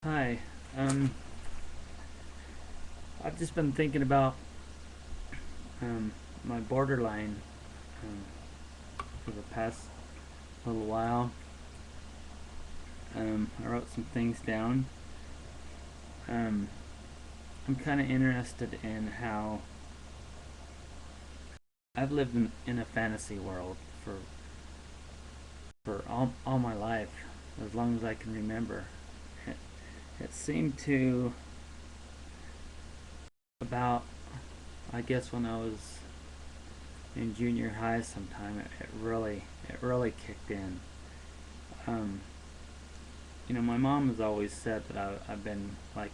Hi. Um, I've just been thinking about um, my borderline um, for the past little while. I wrote some things down. Um, I'm kind of interested in how I've lived in a fantasy world for all my life, as long as I can remember. It, it seemed to about, I guess, when I was in junior high sometime, it really kicked in. Um, my mom has always said that I've been like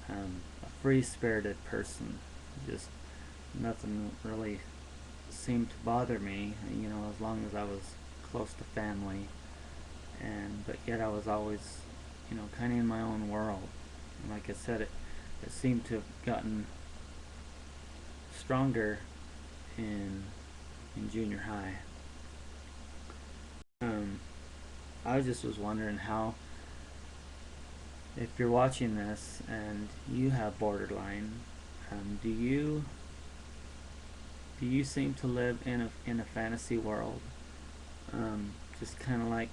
a free-spirited person. Just nothing really seemed to bother me, as long as I was close to family. But yet I was always, kind of in my own world. And like I said, it seemed to have gotten stronger in junior high. Um, I just was wondering how, if you're watching this and you have borderline, do you seem to live in a fantasy world? Just kind of like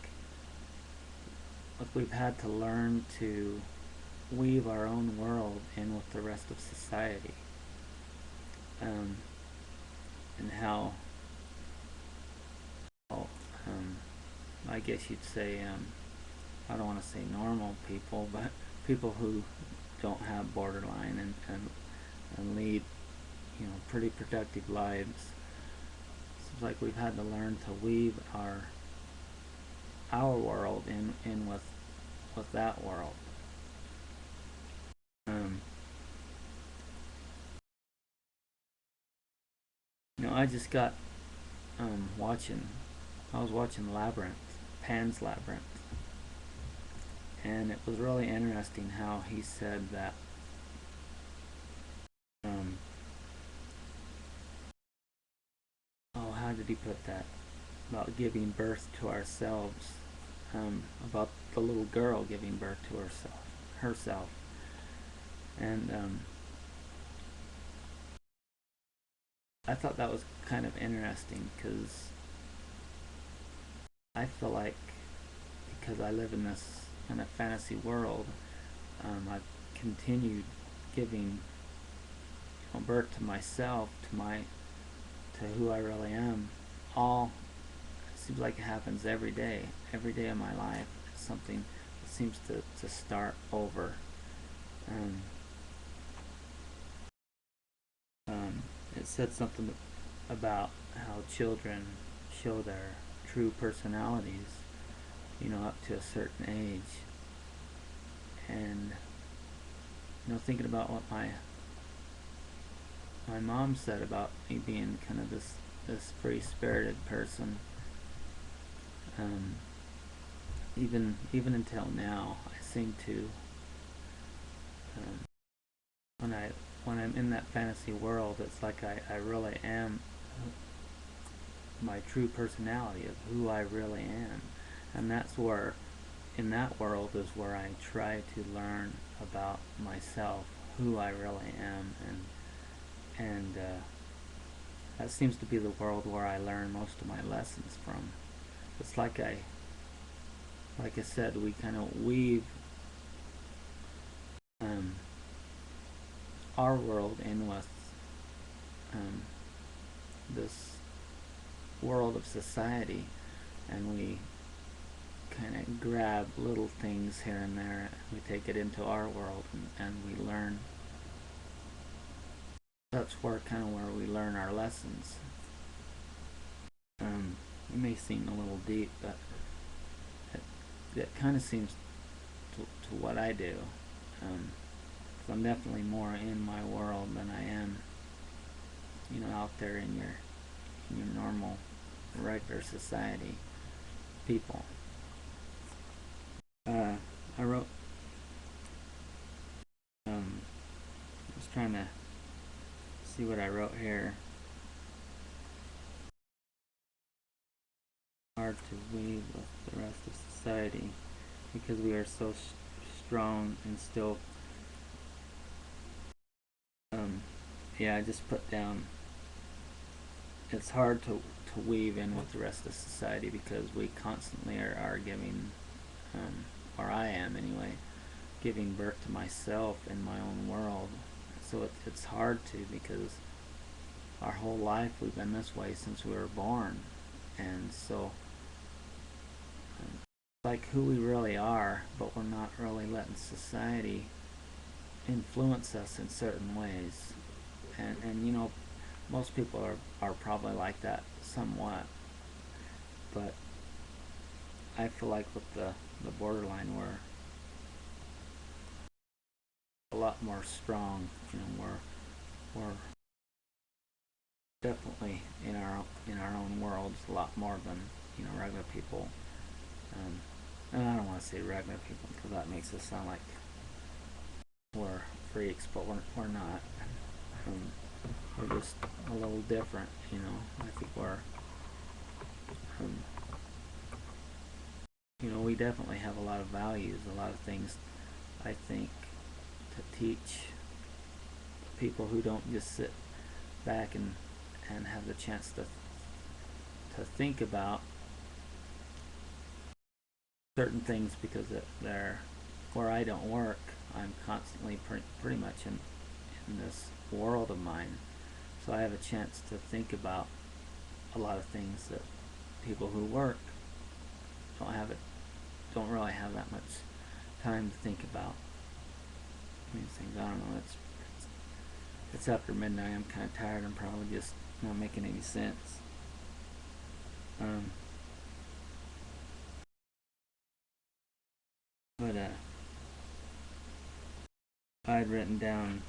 we've had to learn to weave our own world in with the rest of society, um, and how I guess you'd say, I don't want to say normal people, but people who don't have borderline and lead, pretty productive lives. It's like we've had to learn to weave our world in with that world. Um, I just got watching. I was watching Labyrinth, Pan's Labyrinth, and it was really interesting how he said that. Um, how did he put that? About giving birth to ourselves. About the little girl giving birth to herself, and I thought that was kind of interesting because I feel like because I live in this kind of fantasy world, I've continued giving birth to myself, to who I really am. All it seems like it happens every day of my life. It's something that seems to start over. Um, um, it said something about how children show their true personalities, up to a certain age. And thinking about what my mom said about me being kind of this free spirited person. Um, even until now, I seem to um, when I'm in that fantasy world, it's like I really am my true personality of who I really am, and that's where in that world is where I try to learn about myself, who I really am, and that seems to be the world where I learn most of my lessons from. It's like I said, we kind of weave um, our world in with um, this world of society, and we kind of grab little things here and there. We take it into our world, and we learn. That's where kind of where we learn our lessons. It may seem a little deep, but it, it kind of seems to what I do. Um, so I'm definitely more in my world than I am, out there in your normal, regular society people. Uh, I wrote. I was trying to see what I wrote here. Hard to weave with the rest of society because we are so strong and still, yeah, I just put down, it's hard to weave in with the rest of society because we constantly are giving, or I am anyway, giving birth to myself in my own world. So it's hard to, because our whole life we've been this way since we were born. And so, like who we really are, but we're not really letting society influence us in certain ways. And you know, most people are probably like that somewhat, but I feel like with the borderline we're a lot more strong. You know, we're definitely in our own worlds a lot more than, you know, regular people. And I don't want to say regular people because that makes us sound like we're freaks, but we're not. We're just a little different, you know. I think we're, you know, we definitely have a lot of values, a lot of things, I think, to teach people who don't just sit back and have the chance to think about certain things, because they're, where I don't work, I'm constantly pretty much in this world of mine. So I have a chance to think about a lot of things that people who work don't really have that much time to think about. These things, I don't know. It's after midnight. I'm kind of tired. I'm probably just not making any sense. But I had written down.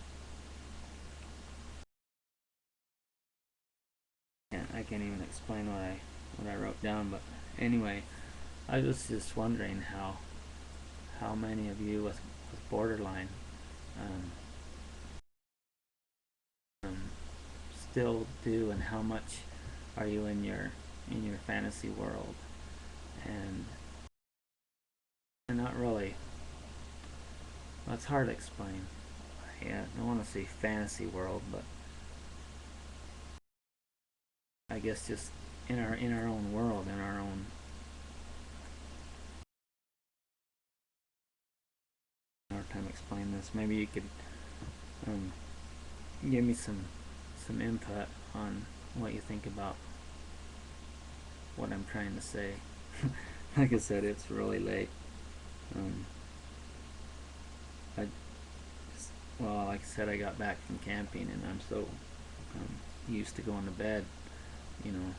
I can't even explain what I wrote down. But anyway, I was just wondering how many of you with borderline um, still do, and how much are you in your fantasy world, and not really. Well, it's hard to explain. Yeah, I don't want to say fantasy world, but I guess just in our own world, in our own. Hard time explaining this. Maybe you could um, give me some input on what you think about what I'm trying to say. Like I said, it's really late. Um, I well, like I said, I got back from camping, and I'm so used to going to bed, you know,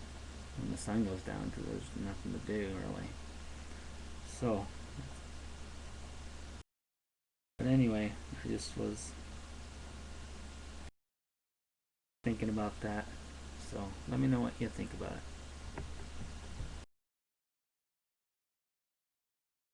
when the sun goes down, because there's nothing to do really. So, but anyway, I just was thinking about that. So let me know what you think about it.